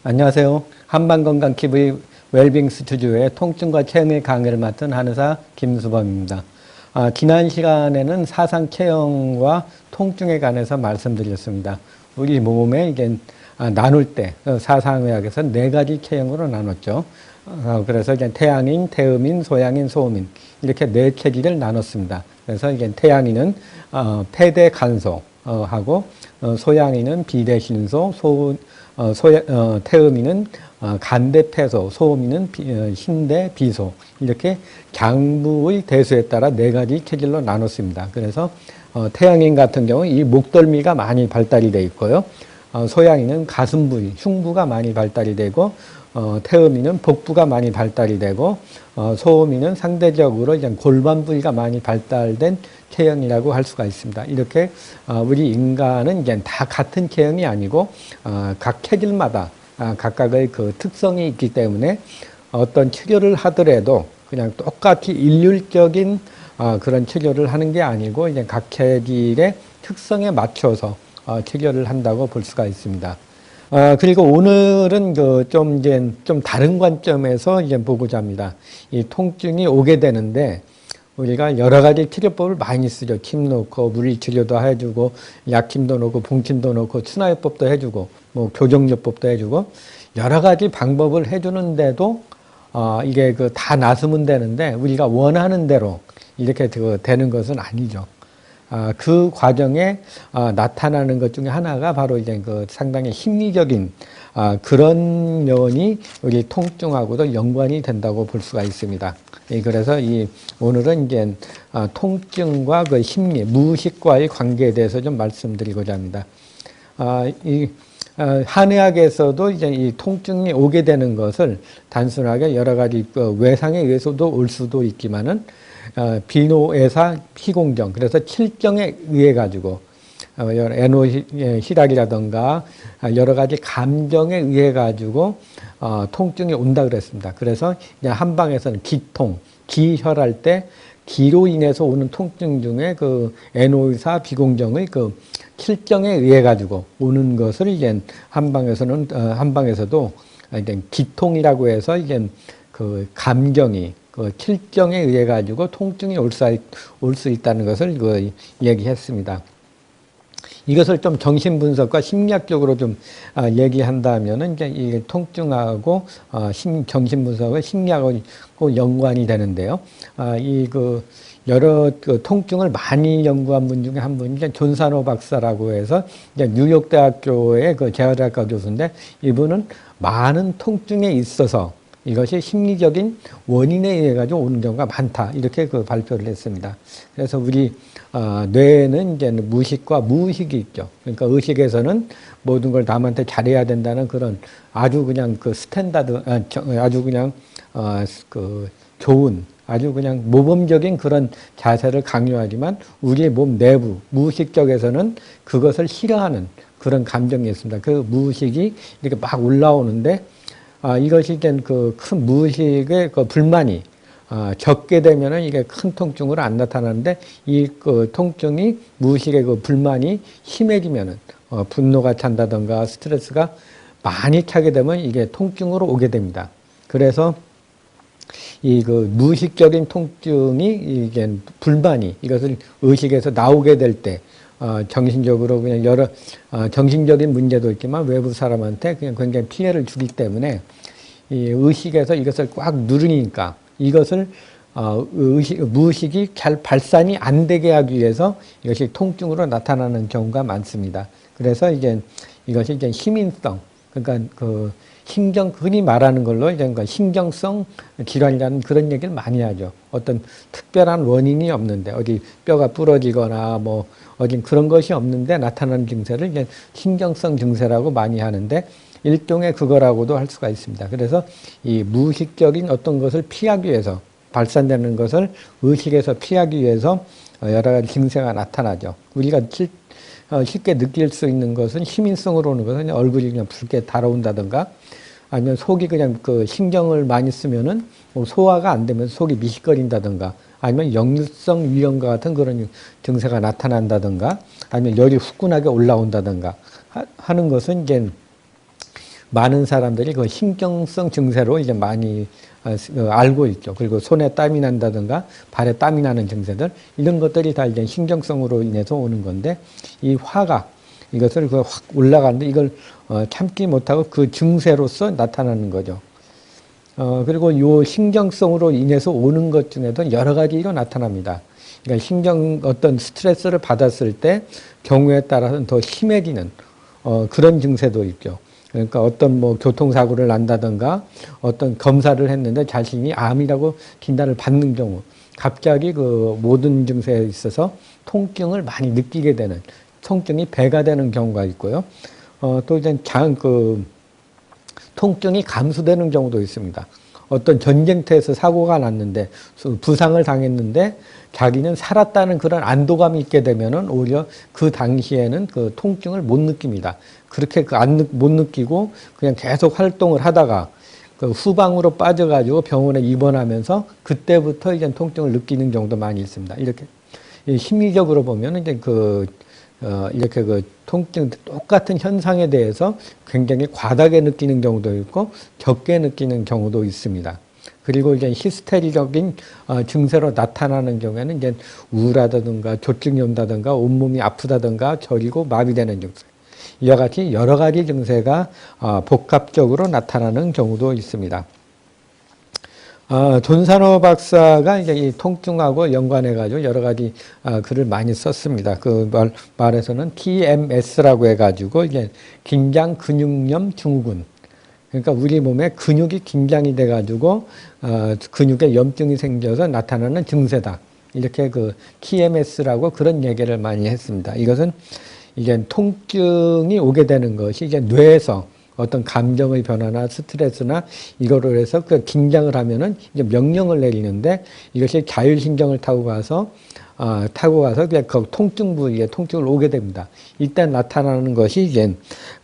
안녕하세요. 한방건강TV 웰빙 스튜디오의 통증과 체형의 강의를 맡은 한의사 김수범입니다. 지난 시간에는 사상 체형과 통증에 관해서 말씀드렸습니다. 우리 몸에 이게 나눌 때 사상의학에서 네 가지 체형으로 나눴죠. 그래서 이제 태양인, 태음인, 소양인, 소음인 이렇게 네 체질을 나눴습니다. 그래서 이제 태양인은 폐대 간소 하고 소양인은 비대신소, 태음인은 간대폐소, 소음인은 신대 비소 이렇게 장부의 대수에 따라 네 가지 체질로 나눴습니다. 그래서 태양인 같은 경우 이 목덜미가 많이 발달이 되어 있고요. 소양인은 가슴 부위, 흉부가 많이 발달이 되고 태음인은 복부가 많이 발달이 되고 소음인은 상대적으로 이제 골반 부위가 많이 발달된 체형이라고 할 수가 있습니다. 이렇게 우리 인간은 이제 다 같은 체형이 아니고 각 체질마다 각각의 그 특성이 있기 때문에 어떤 치료를 하더라도 그냥 똑같이 일률적인 그런 치료를 하는 게 아니고 이제 각 체질의 특성에 맞춰서 치료를 한다고 볼 수가 있습니다. 그리고 오늘은 좀 다른 관점에서 이제 보고자 합니다. 이 통증이 오게 되는데 우리가 여러 가지 치료법을 많이 쓰죠. 침 넣고 물리치료도 해주고 약침도 넣고 봉침도 넣고 추나요법도 해주고 뭐 교정요법도 해주고 여러 가지 방법을 해주는데도 이게 다 나으면 되는데 우리가 원하는 대로 이렇게 되는 것은 아니죠. 그 과정에 나타나는 것 중에 하나가 바로 이제 상당히 심리적인 그런 면이 우리 통증하고도 연관이 된다고 볼 수가 있습니다. 그래서 오늘은 이제 통증과 그 심리, 무의식과의 관계에 대해서 좀 말씀드리고자 합니다. 한의학에서도 이제 이 통증이 오게 되는 것을 단순하게 여러 가지 외상에 의해서도 올 수도 있지만은 비노애사 희공정, 그래서 칠정에 의해 가지고 애노희락이라든가 여러 가지 감정에 의해 가지고 통증이 온다 그랬습니다. 그래서 한방에서는 기통, 기혈할 때 기로 인해서 오는 통증 중에 그 애노의사 비공정의 그 칠정에 의해 가지고 오는 것을 이제 한방에서도 이제 기통이라고 해서 이제 그 감정이 그 칠정에 의해 가지고 통증이 올 수 있다는 것을 얘기했습니다. 이것을 좀 정신분석과 심리학적으로 좀 얘기한다면은 이제 이 통증하고 정신분석의 심리학하고 연관이 되는데요. 여러 통증을 많이 연구한 분 중에 한 분이 존산호 박사라고 해서 이제 뉴욕대학교의 재활학과 교수인데 이분은 많은 통증에 있어서 이것이 심리적인 원인에 의해 가지고 오는 경우가 많다 이렇게 발표를 했습니다. 그래서 우리 뇌에는 이제 무의식과 무의식이 있죠. 그러니까 의식에서는 모든 걸 남한테 잘해야 된다는 그런 아주 그냥 스탠다드, 아주 그냥 좋은 아주 그냥 모범적인 그런 자세를 강요하지만 우리의 몸 내부 무의식 쪽에서는 그것을 싫어하는 그런 감정이 있습니다. 그 무의식이 이렇게 막 올라오는데 이것이 이제 큰 무의식의 불만이 적게 되면은 이게 큰 통증으로 안 나타나는데 이 통증이 무의식의 불만이 심해지면은 분노가 찬다든가 스트레스가 많이 차게 되면 이게 통증으로 오게 됩니다. 그래서 무의식적인 통증이 이게 불만이 이것을 의식에서 나오게 될 때 정신적으로 그냥 여러 정신적인 문제도 있지만 외부 사람한테 그냥 굉장히 피해를 주기 때문에 이 의식에서 이것을 꽉 누르니까 이것을 무의식이 잘 발산이 안 되게 하기 위해서 이것이 통증으로 나타나는 경우가 많습니다. 그래서 이것이 희민성, 그러니까 흔히 말하는 걸로 신경성 질환이라는 그런 얘기를 많이 하죠. 어떤 특별한 원인이 없는데 어디 뼈가 부러지거나 뭐 어딘 그런 것이 없는데 나타나는 증세를 신경성 증세라고 많이 하는데 일종의 그거라고도 할 수가 있습니다. 그래서 이 무의식적인 어떤 것을 피하기 위해서 발산되는 것을 의식에서 피하기 위해서 여러 가지 증세가 나타나죠. 우리가 쉽게 느낄 수 있는 것은 희민성으로 오는 것은 얼굴이 그냥 붉게 달아온다든가 아니면 속이 그냥 신경을 많이 쓰면은 소화가 안 되면서 속이 미식거린다든가 아니면 역류성 위염과 같은 그런 증세가 나타난다든가 아니면 열이 후끈하게 올라온다든가 하는 것은 이제 많은 사람들이 그 신경성 증세로 이제 많이 알고 있죠. 그리고 손에 땀이 난다든가 발에 땀이 나는 증세들 이런 것들이 다 이제 신경성으로 인해서 오는 건데 이 화가 이것을 그 확 올라가는데 이걸 참지 못하고 그 증세로서 나타나는 거죠. 그리고 요 신경성으로 인해서 오는 것 중에도 여러 가지로 나타납니다. 그러니까 어떤 스트레스를 받았을 때 경우에 따라서는 더 심해지는 그런 증세도 있죠. 그러니까 어떤 뭐 교통사고를 난다든가 어떤 검사를 했는데 자신이 암이라고 진단을 받는 경우 갑자기 그 모든 증세에 있어서 통증을 많이 느끼게 되는 통증이 배가 되는 경우가 있고요. 또 이제 통증이 감소되는 경우도 있습니다. 어떤 전쟁터에서 사고가 났는데 부상을 당했는데 자기는 살았다는 그런 안도감이 있게 되면은 오히려 그 당시에는 그 통증을 못 느낍니다. 그렇게 못 느끼고 그냥 계속 활동을 하다가 그 후방으로 빠져가지고 병원에 입원하면서 그때부터 이제 통증을 느끼는 경우도 많이 있습니다. 이렇게 심리적으로 보면 이제 이렇게 그 통증 똑같은 현상에 대해서 굉장히 과다하게 느끼는 경우도 있고 적게 느끼는 경우도 있습니다. 그리고 이제 히스테리적인 증세로 나타나는 경우에는 이제 우울하다든가 조증이 온다든가 온몸이 아프다든가 저리고 마비되는 증세. 이와 같이 여러 가지 증세가 복합적으로 나타나는 경우도 있습니다. 존산호 박사가 이제 이 통증하고 연관해가지고 여러 가지 글을 많이 썼습니다. 그 말에서는 TMS라고 해가지고 이제 긴장 근육염 증후군. 그러니까 우리 몸에 근육이 긴장이 돼가지고 근육에 염증이 생겨서 나타나는 증세다. 이렇게 그 TMS라고 그런 얘기를 많이 했습니다. 이것은 이제 통증이 오게 되는 것이 이제 뇌에서 어떤 감정의 변화나 스트레스나 이거로 해서 그 긴장을 하면은 이제 명령을 내리는데 이것이 자율신경을 타고 가서 그냥 그 통증 부위에 통증을 오게 됩니다. 이때 나타나는 것이 이제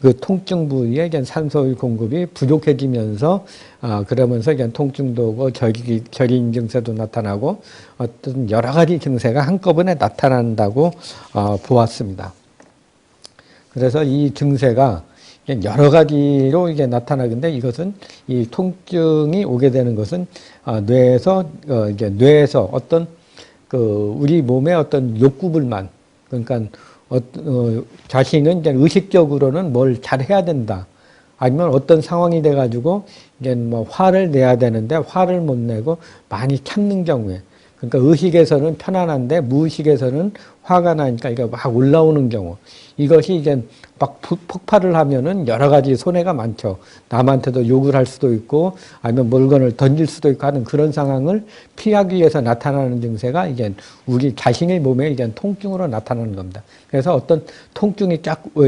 그 통증 부위에 이제 산소의 공급이 부족해지면서 그러면서 이제 통증도 오고 저림 증세도 나타나고 어떤 여러 가지 증세가 한꺼번에 나타난다고 보았습니다. 그래서 이 증세가 여러 가지로 이게 나타나는데 이것은 이 통증이 오게 되는 것은 뇌에서 어떤 우리 몸의 어떤 욕구불만 그러니까 자신은 이제 의식적으로는 뭘 잘해야 된다. 아니면 어떤 상황이 돼가지고 이제 뭐 화를 내야 되는데 화를 못 내고 많이 참는 경우에 그러니까 의식에서는 편안한데 무의식에서는 화가 나니까 이게 막 올라오는 경우 이것이 이제 막 폭발을 하면은 여러 가지 손해가 많죠. 남한테도 욕을 할 수도 있고 아니면 물건을 던질 수도 있고 하는 그런 상황을 피하기 위해서 나타나는 증세가 이제 우리 자신의 몸에 이제 통증으로 나타나는 겁니다. 그래서 어떤 통증이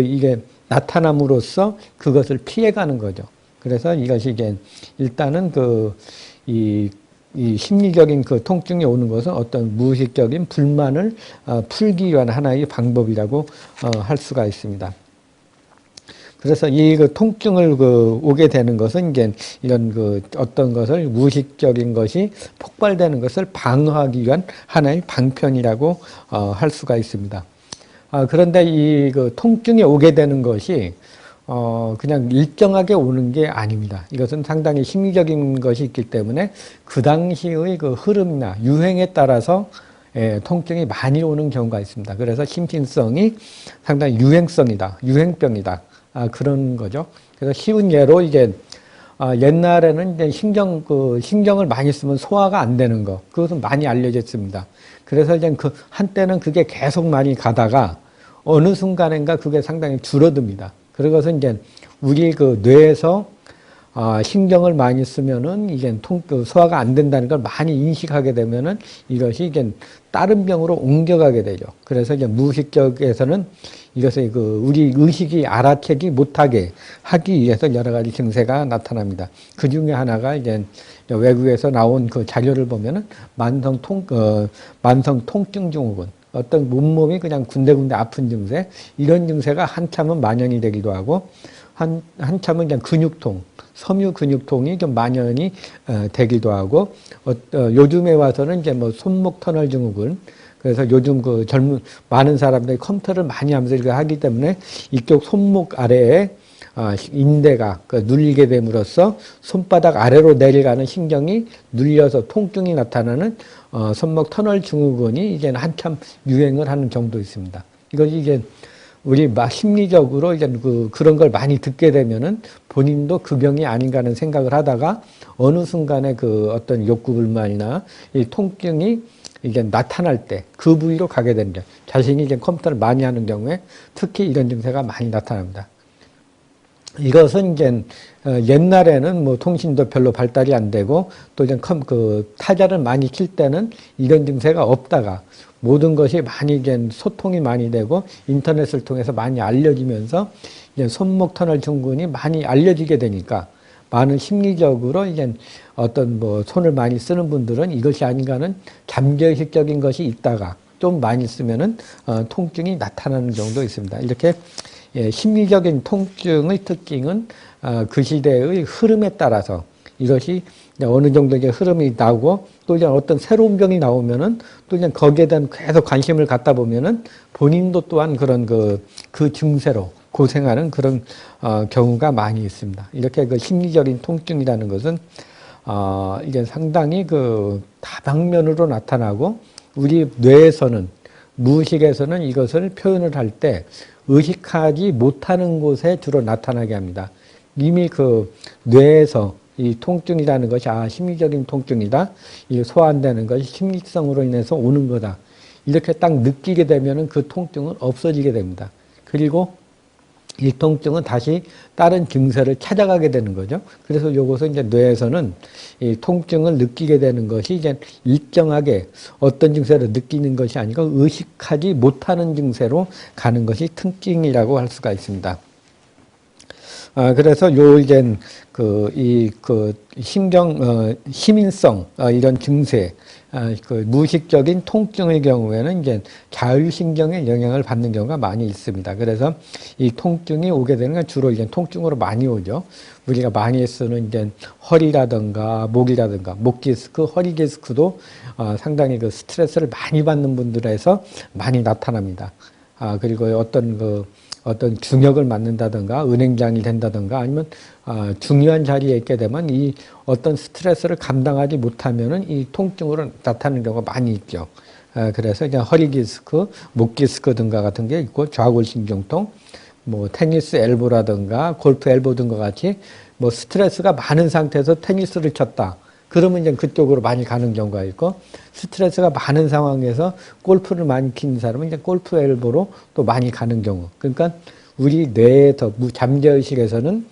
이게 나타남으로써 그것을 피해가는 거죠. 그래서 이것이 이제 일단은 이 심리적인 그 통증이 오는 것은 어떤 무의식적인 불만을 풀기 위한 하나의 방법이라고 할 수가 있습니다. 그래서 이 통증을 오게 되는 것은 이제 이런 어떤 것을 무의식적인 것이 폭발되는 것을 방어하기 위한 하나의 방편이라고 할 수가 있습니다. 그런데 이 통증이 오게 되는 것이 그냥 일정하게 오는 게 아닙니다. 이것은 상당히 심리적인 것이 있기 때문에 그 당시의 그 흐름이나 유행에 따라서 통증이 많이 오는 경우가 있습니다. 그래서 심신성이 상당히 유행성이다, 유행병이다, 그런 거죠. 그래서 쉬운 예로 이제 옛날에는 이제 신경을 많이 쓰면 소화가 안 되는 거, 그것은 많이 알려져 있습니다. 그래서 이제 한때는 그게 계속 많이 가다가 어느 순간인가 그게 상당히 줄어듭니다. 그래서 이제 우리 뇌에서 신경을 많이 쓰면은 이게 소화가 안 된다는 걸 많이 인식하게 되면은 이것이 이제 다른 병으로 옮겨가게 되죠. 그래서 이제 무의식적에서는 이것을 우리 의식이 알아채지 못하게 하기 위해서 여러 가지 증세가 나타납니다. 그 중에 하나가 이제 외국에서 나온 그 자료를 보면은 만성 통증 증후군. 어떤 온몸이 그냥 군데군데 아픈 증세, 이런 증세가 한참은 만연이 되기도 하고, 한참은 그냥 근육통, 섬유 근육통이 좀 만연이 되기도 하고, 요즘에 와서는 이제 뭐 손목 터널 증후군, 그래서 요즘 많은 사람들이 컴퓨터를 많이 하면서 이렇게 하기 때문에 이쪽 손목 아래에 인대가 눌리게 됨으로써 손바닥 아래로 내려가는 신경이 눌려서 통증이 나타나는 손목 터널 증후군이 이제 한참 유행을 하는 정도 있습니다. 이것이 이제 우리 심리적으로 이제 그런 걸 많이 듣게 되면은 본인도 그 병이 아닌가 하는 생각을 하다가 어느 순간에 그 어떤 욕구 불만이나 이 통증이 이게 나타날 때 그 부위로 가게 되는 죠. 자신이 이제 컴퓨터를 많이 하는 경우에 특히 이런 증세가 많이 나타납니다. 이것은 이제 옛날에는 뭐 통신도 별로 발달이 안 되고 또 이제 타자를 많이 칠 때는 이런 증세가 없다가 모든 것이 많이 이제 소통이 많이 되고 인터넷을 통해서 많이 알려지면서 이제 손목 터널 증후군이 많이 알려지게 되니까 많은 심리적으로 이제 어떤 뭐 손을 많이 쓰는 분들은 이것이 아닌가는 잠재의식적인 것이 있다가 좀 많이 쓰면은 통증이 나타나는 경우도 있습니다. 이렇게 심리적인 통증의 특징은 그 시대의 흐름에 따라서 이것이 어느 정도 이제 흐름이 나오고 또 이제 어떤 새로운 병이 나오면은 또 이제 거기에 대한 계속 관심을 갖다 보면은 본인도 또한 그런 그 증세로 고생하는 그런 경우가 많이 있습니다. 이렇게 그 심리적인 통증이라는 것은 이게 상당히 그 다방면으로 나타나고 우리 뇌에서는 무의식에서는 이것을 표현을 할 때 의식하지 못하는 곳에 주로 나타나게 합니다. 이미 그 뇌에서 이 통증이라는 것이 심리적인 통증이다. 이 소환되는 것이 심리성으로 인해서 오는 거다. 이렇게 딱 느끼게 되면은 그 통증은 없어지게 됩니다. 그리고 이 통증은 다시 다른 증세를 찾아가게 되는 거죠. 그래서 요것은 이제 뇌에서는 이 통증을 느끼게 되는 것이 이제 일정하게 어떤 증세를 느끼는 것이 아니고 의식하지 못하는 증세로 가는 것이 통증이라고 할 수가 있습니다. 그래서 요 이제 희민성 이런 증세, 무의식적인 통증의 경우에는 이제 자율신경의 영향을 받는 경우가 많이 있습니다. 그래서 이 통증이 오게 되는 건 주로 이제 통증으로 많이 오죠. 우리가 많이 쓰는 이제 허리라든가 목이라든가 목 디스크, 허리 디스크도 상당히 그 스트레스를 많이 받는 분들에서 많이 나타납니다. 그리고 어떤 중역을 맡는다든가 은행장이 된다든가 아니면 중요한 자리에 있게 되면 이 어떤 스트레스를 감당하지 못하면은 이 통증으로 나타나는 경우가 많이 있죠. 그래서 이제 허리 디스크, 목 디스크 등과 같은 게 있고 좌골신경통, 뭐 테니스 엘보라든가 골프 엘보 등과 같이 뭐 스트레스가 많은 상태에서 테니스를 쳤다. 그러면 이제 그쪽으로 많이 가는 경우가 있고 스트레스가 많은 상황에서 골프를 많이 치는 사람은 이제 골프 엘보로 또 많이 가는 경우. 그러니까 우리 뇌에서 잠재의식에서는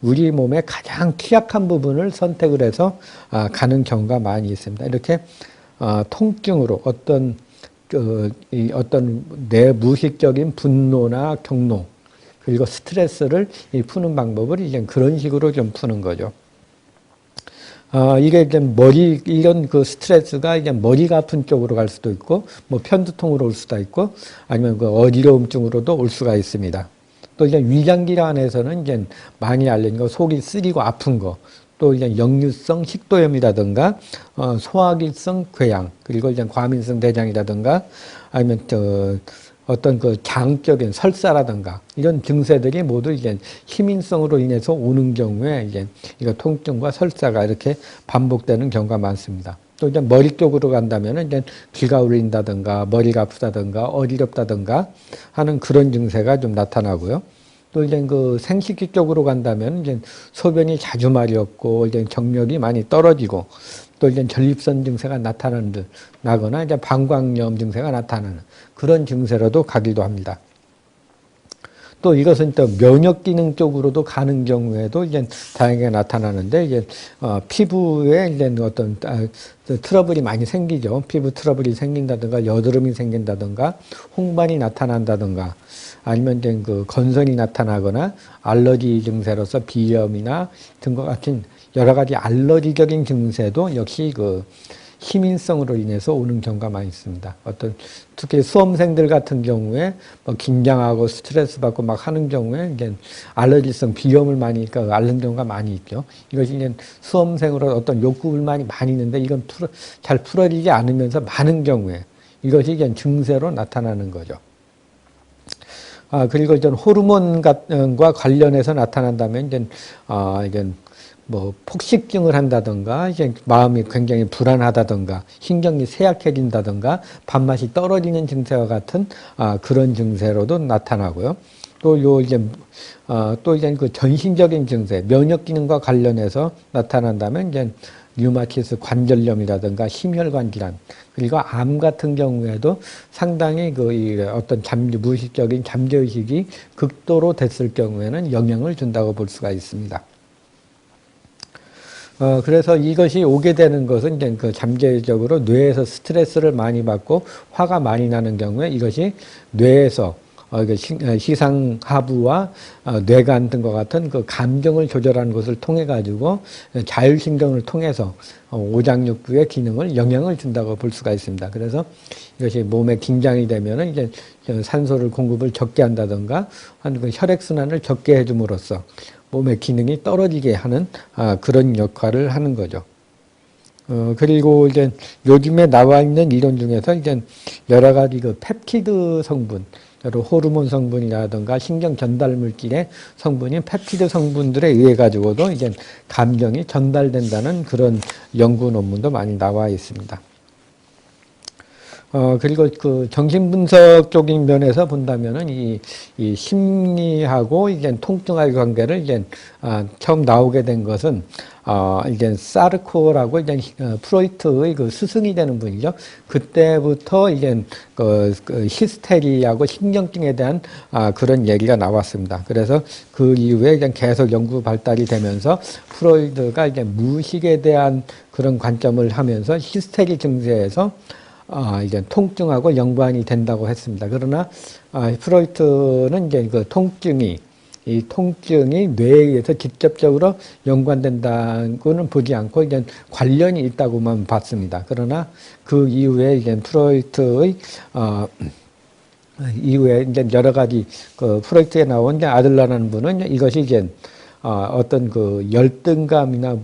우리 몸의 가장 취약한 부분을 선택을 해서 가는 경우가 많이 있습니다. 이렇게 통증으로 어떤 내 무의식적인 분노나 경로 그리고 스트레스를 푸는 방법을 이제 그런 식으로 좀 푸는 거죠. 이게 이제 이런 그 스트레스가 이제 머리가 아픈 쪽으로 갈 수도 있고, 뭐 편두통으로 올 수도 있고, 아니면 그 어지러움증으로도 올 수가 있습니다. 또 이제 위장질환에서는 이제 많이 알려진 거, 속이 쓰리고 아픈 거, 또 이제 역류성 식도염이라든가, 소화기성 궤양, 그리고 이제 과민성 대장이라든가, 아니면 어떤 그 장적인 설사라든가 이런 증세들이 모두 이제 희민성으로 인해서 오는 경우에 이제 이거 통증과 설사가 이렇게 반복되는 경우가 많습니다. 또 이제 머리 쪽으로 간다면 이제 귀가 울린다든가 머리가 아프다든가 어지럽다든가 하는 그런 증세가 좀 나타나고요. 또 이제 그 생식기 쪽으로 간다면 이제 소변이 자주 마렵고 이제 정력이 많이 떨어지고 또 이제 전립선 증세가 나거나 이제 방광염 증세가 나타나는 그런 증세로도 가기도 합니다. 또 이것은 또 면역 기능 쪽으로도 가는 경우에도 이제 다양하게 나타나는데 이제 피부에 이제 어떤 트러블이 많이 생기죠. 피부 트러블이 생긴다든가 여드름이 생긴다든가 홍반이 나타난다든가 아니면 이제 그 건선이 나타나거나 알러지 증세로서 비염이나 등과 같은 여러 가지 알러지적인 증세도 역시 그 희민성으로 인해서 오는 경우가 많이 있습니다. 특히 수험생들 같은 경우에 뭐 긴장하고 스트레스 받고 막 하는 경우에 이제 알러지성 비염을 많이 앓는 경우가 많이 있죠. 이것이 이제 수험생으로 어떤 욕구 불만이 많이 있는데 이건 잘 풀어지지 않으면서 많은 경우에 이것이 이제 증세로 나타나는 거죠. 그리고 이제 호르몬과 관련해서 나타난다면 이제 뭐 폭식증을 한다든가 이제 마음이 굉장히 불안하다든가 신경이 쇠약해진다든가 밥맛이 떨어지는 증세와 같은 그런 증세로도 나타나고요. 또 이제 그 전신적인 증세, 면역 기능과 관련해서 나타난다면 이제 류마티스 관절염이라든가 심혈관 질환, 그리고 암 같은 경우에도 상당히 이 어떤 무의식적인 잠재의식이 극도로 됐을 경우에는 영향을 준다고 볼 수가 있습니다. 그래서 이것이 오게 되는 것은 이제 그 잠재적으로 뇌에서 스트레스를 많이 받고 화가 많이 나는 경우에 이것이 뇌에서 시상하부와 뇌간 등과 같은 그 감정을 조절하는 것을 통해 가지고 자율신경을 통해서 오장육부의 기능을 영향을 준다고 볼 수가 있습니다. 그래서 이것이 몸에 긴장이 되면은 이제 산소를 공급을 적게 한다든가 그 혈액순환을 적게 해줌으로써 몸의 기능이 떨어지게 하는 그런 역할을 하는 거죠. 그리고 이제 요즘에 나와 있는 이론 중에서 이제 여러 가지 그 펩티드 성분, 여러 호르몬 성분이라든가 신경 전달 물질의 성분인 펩티드 성분들에 의해 가지고도 이제 감정이 전달된다는 그런 연구 논문도 많이 나와 있습니다. 그리고 그 정신분석적인 면에서 본다면은 이 심리하고 이제 통증의 관계를 이제 처음 나오게 된 것은 이제 사르코라고 이제 프로이트의 그 스승이 되는 분이죠. 그때부터 이제 그 히스테리하고 신경증에 대한 그런 얘기가 나왔습니다. 그래서 그 이후에 이제 계속 연구 발달이 되면서 프로이트가 이제 무의식에 대한 그런 관점을 하면서 히스테리 증세에서 이제 통증하고 연관이 된다고 했습니다. 그러나 프로이트는 이제 그 이 통증이 뇌에 의해서 직접적으로 연관된다고는 보지 않고 이제 관련이 있다고만 봤습니다. 그러나 그 이후에 이제 프로이트의 이후에 이제 여러 가지 그 프로이트에 나온 이제 아들러라는 분은 이것이 이제 어떤 그 열등감이나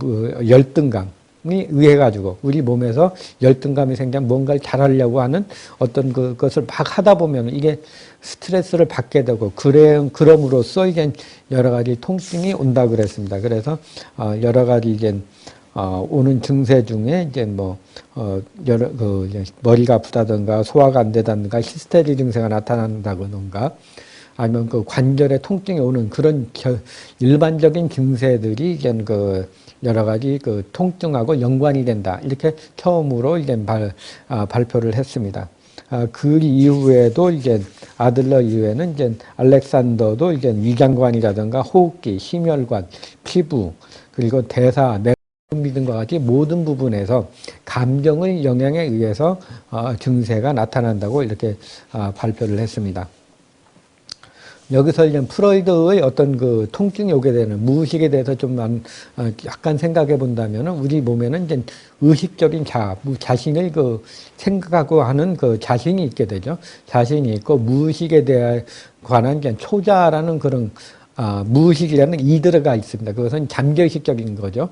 열등감이 의해 가지고 우리 몸에서 열등감이 생기면 뭔가를 잘하려고 하는 어떤 그것을 막 하다 보면 이게 스트레스를 받게 되고 그럼으로써 이게 여러 가지 통증이 온다 그랬습니다. 그래서 여러 가지 이제 오는 증세 중에 이제 머리가 아프다든가 소화가 안 되다든가 히스테리 증세가 나타난다든가 아니면 그 관절에 통증이 오는 그런 일반적인 증세들이 이제 여러 가지 그 통증하고 연관이 된다. 이렇게 처음으로 이제 발표를 했습니다. 그 이후에도 이제 아들러 이후에는 이제 알렉산더도 이제 위장관이라든가 호흡기, 심혈관, 피부, 그리고 대사, 내분비 등과 같이 모든 부분에서 감정의 영향에 의해서 증세가 나타난다고 이렇게 발표를 했습니다. 여기서 이제 프로이드의 어떤 그 통증이 오게 되는 무의식에 대해서 좀 약간 생각해 본다면은 우리 몸에는 이제 의식적인 자신을 그 생각하고 하는 그 자신이 있게 되죠. 자신이 있고 무의식에 대해 관한 이제 초자라는 그런 무의식이라는 이들어가 있습니다. 그것은 잠재의식적인 거죠.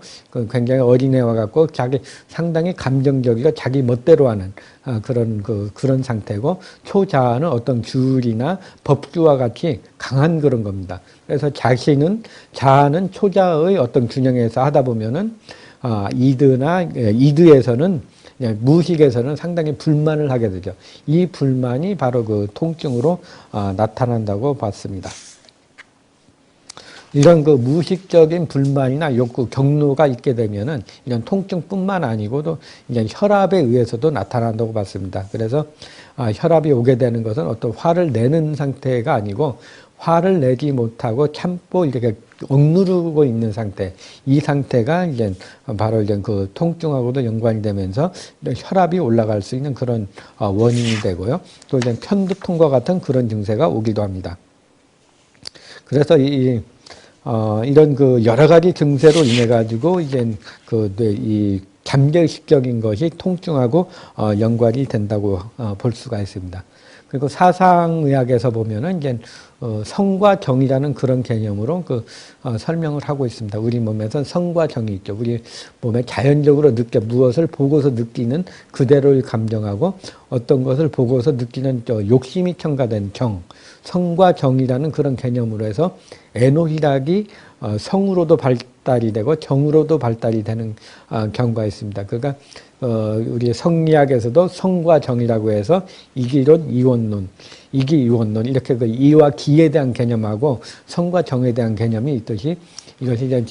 굉장히 어린애와 같고 상당히 감정적이고 자기 멋대로 하는 그런 상태고 초자아는 어떤 규율이나 법규와 같이 강한 그런 겁니다. 그래서 자아는 초자의 어떤 균형에서 하다 보면은 이드에서는 무의식에서는 상당히 불만을 하게 되죠. 이 불만이 바로 그 통증으로 나타난다고 봤습니다. 이런 그 무의식적인 불만이나 욕구, 경로가 있게 되면은 이런 통증뿐만 아니고도 이제 혈압에 의해서도 나타난다고 봤습니다. 그래서 혈압이 오게 되는 것은 어떤 화를 내는 상태가 아니고 화를 내지 못하고 참고 이렇게 억누르고 있는 상태, 이 상태가 이제 바로 이제 그 통증하고도 연관이 되면서 혈압이 올라갈 수 있는 그런 원인이 되고요. 또 이제 편두통과 같은 그런 증세가 오기도 합니다. 그래서 이런 그 여러 가지 증세로 인해 가지고 이제 이 잠재의식적인 것이 통증하고 연관이 된다고 볼 수가 있습니다. 그리고 사상의학에서 보면은 이제 성과 정이라는 그런 개념으로 설명을 하고 있습니다. 우리 몸에서 성과 정이 있죠. 우리 몸에 자연적으로 무엇을 보고서 느끼는 그대로의 감정하고 어떤 것을 보고서 느끼는 욕심이 첨가된 정, 성과 정이라는 그런 개념으로 해서 에노히락이 성으로도 발달이 되고 정으로도 발달이 되는 경우가 있습니다. 그러니까 우리 성리학에서도 성과 정이라고 해서 이기론, 이원론, 이기이원론 이렇게 그 이와 기에 대한 개념하고 성과 정에 대한 개념이 있듯이 이것이 이제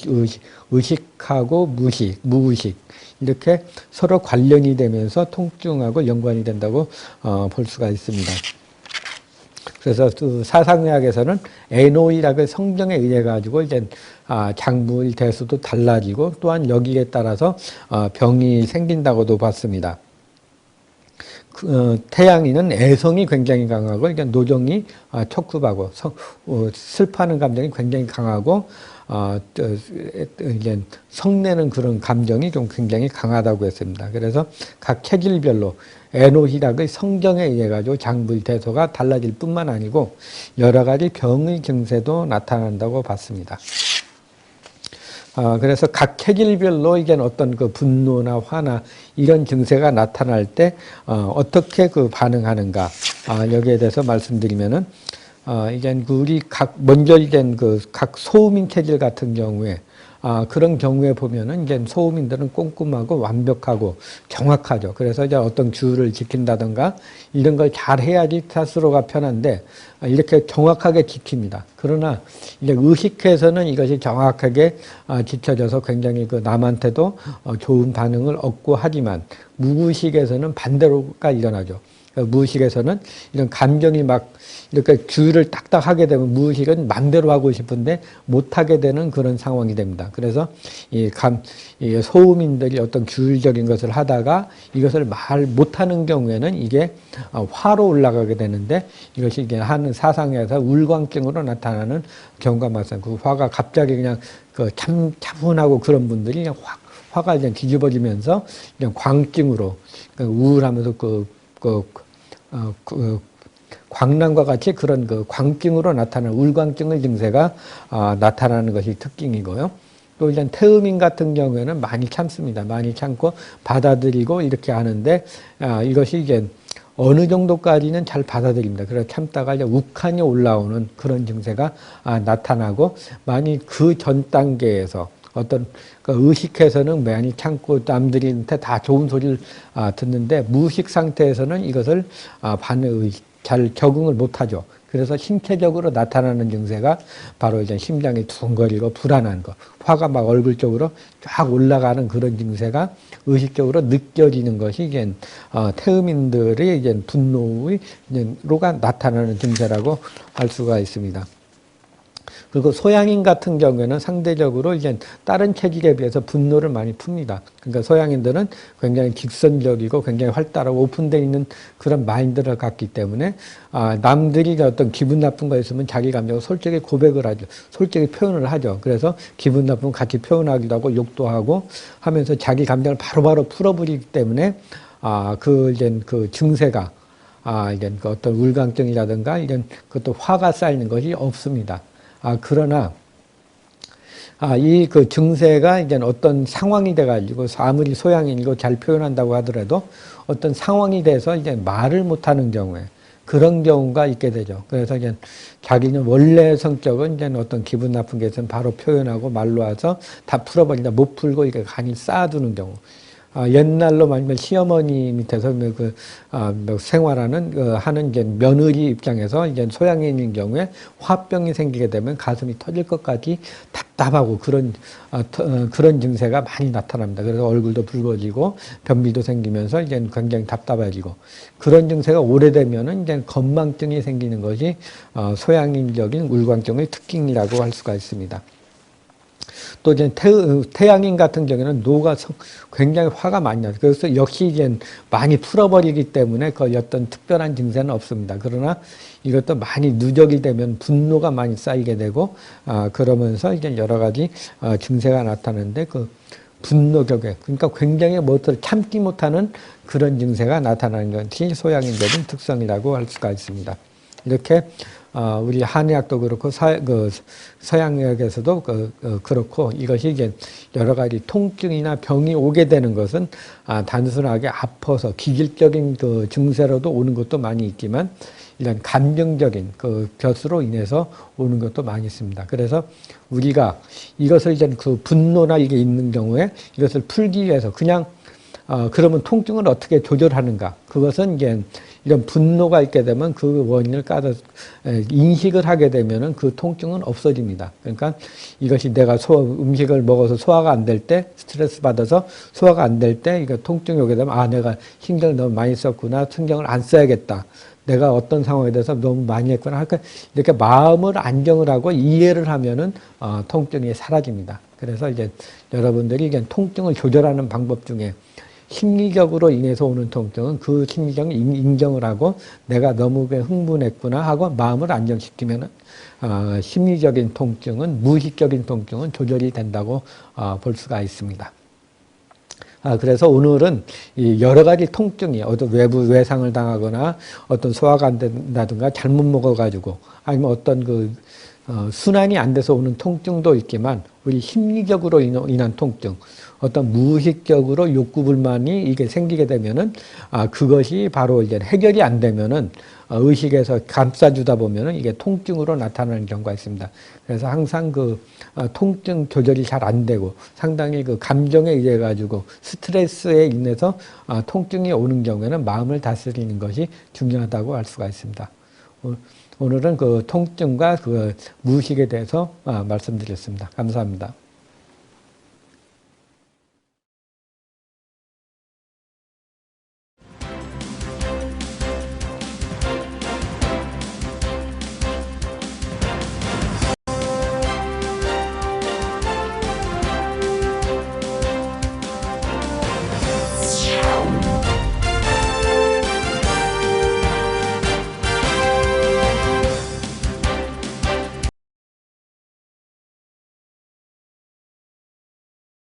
의식하고 무식, 무의식 이렇게 서로 관련이 되면서 통증하고 연관이 된다고 볼 수가 있습니다. 그래서 그 사상의학에서는 에노이라고 성정에 의해 가지고 이제 장부의 대수도 달라지고 또한 여기에 따라서 병이 생긴다고도 봤습니다. 태양인은 애성이 굉장히 강하고 이게 노정이 촉급하고 슬퍼하는 감정이 굉장히 강하고 이제 성내는 그런 감정이 좀 굉장히 강하다고 했습니다. 그래서 각 체질별로 에노히락의 성정에 의해 가지고 장부의 대소가 달라질 뿐만 아니고 여러 가지 병의 증세도 나타난다고 봤습니다. 그래서 각 체질별로 이제 어떤 그 분노나 화나 이런 증세가 나타날 때 어떻게 그 반응하는가 여기에 대해서 말씀드리면은 이제 우리 먼저 이제 각 소음인 체질 같은 경우에 그런 경우에 보면은 이제 소음인들은 꼼꼼하고 완벽하고 정확하죠. 그래서 이제 어떤 규율을 지킨다든가 이런 걸 잘 해야지 스스로가 편한데 이렇게 정확하게 지킵니다. 그러나 이제 의식해서는 이것이 정확하게 지켜져서 굉장히 그 남한테도 좋은 반응을 얻고 하지만 무의식에서는 반대로가 일어나죠. 무의식에서는 이런 감정이 막 이렇게 규율을 딱딱 하게 되면 무의식은 맘대로 하고 싶은데 못하게 되는 그런 상황이 됩니다. 그래서 이 소음인들이 어떤 규율적인 것을 하다가 이것을 말 못하는 경우에는 이게 화로 올라가게 되는데 이것이 이제 하는 사상에서 울광증으로 나타나는 경우가 많습니다. 그 화가 갑자기 그냥 차분하고 그런 분들이 그냥 화가 그냥 뒤집어지면서 그냥 광증으로 우울하면서 광란과 같이 그런 그 광증으로 나타나는 울광증의 증세가 나타나는 것이 특징이고요. 또 이제 태음인 같은 경우에는 많이 참습니다. 많이 참고 받아들이고 이렇게 하는데 이것이 이제 어느 정도까지는 잘 받아들입니다. 그래서 참다가 이제 욱한이 올라오는 그런 증세가 나타나고 만일 그 전 단계에서 어떤 의식해서는 많이 참고 남들한테 다 좋은 소리를 듣는데 무의식 상태에서는 이것을 잘 적응을 못하죠. 그래서 신체적으로 나타나는 증세가 바로 이제 심장이 두근거리고 불안한 거, 화가 막 얼굴 쪽으로 쫙 올라가는 그런 증세가 의식적으로 느껴지는 것이 이제 태음인들의 이제 분노로가 나타나는 증세라고 할 수가 있습니다. 그리고 소양인 같은 경우에는 상대적으로 이제 다른 체질에 비해서 분노를 많이 풉니다. 그러니까 소양인들은 굉장히 직선적이고 굉장히 활달하고 오픈되어 있는 그런 마인드를 갖기 때문에 남들이 어떤 기분 나쁜 거 있으면 자기 감정을 솔직히 고백을 하죠. 솔직히 표현을 하죠. 그래서 기분 나쁘면 같이 표현하기도 하고 욕도 하고 하면서 자기 감정을 바로바로 풀어버리기 때문에 이제 그 증세가 이제 그 어떤 울광증이라든가 이런 그것도 화가 쌓이는 것이 없습니다. 그러나, 이 그 증세가 이제 어떤 상황이 돼가지고 아무리 소양인이고 잘 표현한다고 하더라도 어떤 상황이 돼서 이제 말을 못하는 경우에 그런 경우가 있게 되죠. 그래서 이제 자기는 원래 성격은 이제 어떤 기분 나쁜 게 있으면 바로 표현하고 말로 와서 다 풀어버린다. 못 풀고 이렇게 간이 쌓아두는 경우. 옛날로 말하면 시어머니 밑에서 생활하는 하는 이제 며느리 입장에서 이제 소양인인 경우에 화병이 생기게 되면 가슴이 터질 것까지 답답하고 그런 증세가 많이 나타납니다. 그래서 얼굴도 붉어지고 변비도 생기면서 이제 굉장히 답답해지고 그런 증세가 오래되면은 이제 건망증이 생기는 것이 소양인적인 울광증의 특징이라고 할 수가 있습니다. 또 이제 태양인 같은 경우에는 노가 굉장히 화가 많이 나죠. 그래서 역시 이제 많이 풀어버리기 때문에 거의 어떤 특별한 증세는 없습니다. 그러나 이것도 많이 누적이 되면 분노가 많이 쌓이게 되고 그러면서 이제 여러 가지 증세가 나타나는데 분노격에, 그러니까 굉장히 무엇을 참지 못하는 그런 증세가 나타나는 것이 소양인적인 특성이라고 할 수가 있습니다. 이렇게 우리 한의학도 그렇고 서양의학에서도 그렇고 이것이 이제 여러 가지 통증이나 병이 오게 되는 것은 단순하게 아파서 기질적인 그 증세로도 오는 것도 많이 있지만 이런 감정적인 그 벼스로 인해서 오는 것도 많이 있습니다. 그래서 우리가 이것을 이제 그 분노나 이게 있는 경우에 이것을 풀기 위해서 그냥 그러면 통증을 어떻게 조절하는가? 그것은 이제 이런 분노가 있게 되면 그 원인을 인식을 하게 되면은 그 통증은 없어집니다. 그러니까 이것이 내가 음식을 먹어서 소화가 안 될 때, 스트레스 받아서 소화가 안 될 때, 이거 통증이 오게 되면, 내가 신경을 너무 많이 썼구나, 신경을 안 써야겠다. 내가 어떤 상황에 대해서 너무 많이 했구나. 이렇게 마음을 안정을 하고 이해를 하면은, 통증이 사라집니다. 그래서 이제 여러분들이 이제 통증을 조절하는 방법 중에 심리적으로 인해서 오는 통증은 그 심리적인 인정을 하고 내가 너무 흥분했구나 하고 마음을 안정시키면은 심리적인 통증은 무의식적인 통증은 조절이 된다고 볼 수가 있습니다. 그래서 오늘은 이 여러 가지 통증이 어떤 외부 외상을 당하거나 어떤 소화가 안 된다든가 잘못 먹어가지고 아니면 어떤 순환이 안 돼서 오는 통증도 있지만 우리 심리적으로 인한 통증, 어떤 무의식적으로 욕구불만이 이게 생기게 되면은 그것이 바로 이제 해결이 안 되면은 의식에서 감싸주다 보면은 이게 통증으로 나타나는 경우가 있습니다. 그래서 항상 통증 조절이 잘 안 되고 상당히 감정에 의해 가지고 스트레스에 인해서 통증이 오는 경우에는 마음을 다스리는 것이 중요하다고 할 수가 있습니다. 오늘은 통증과 무의식에 대해서 말씀드렸습니다. 감사합니다.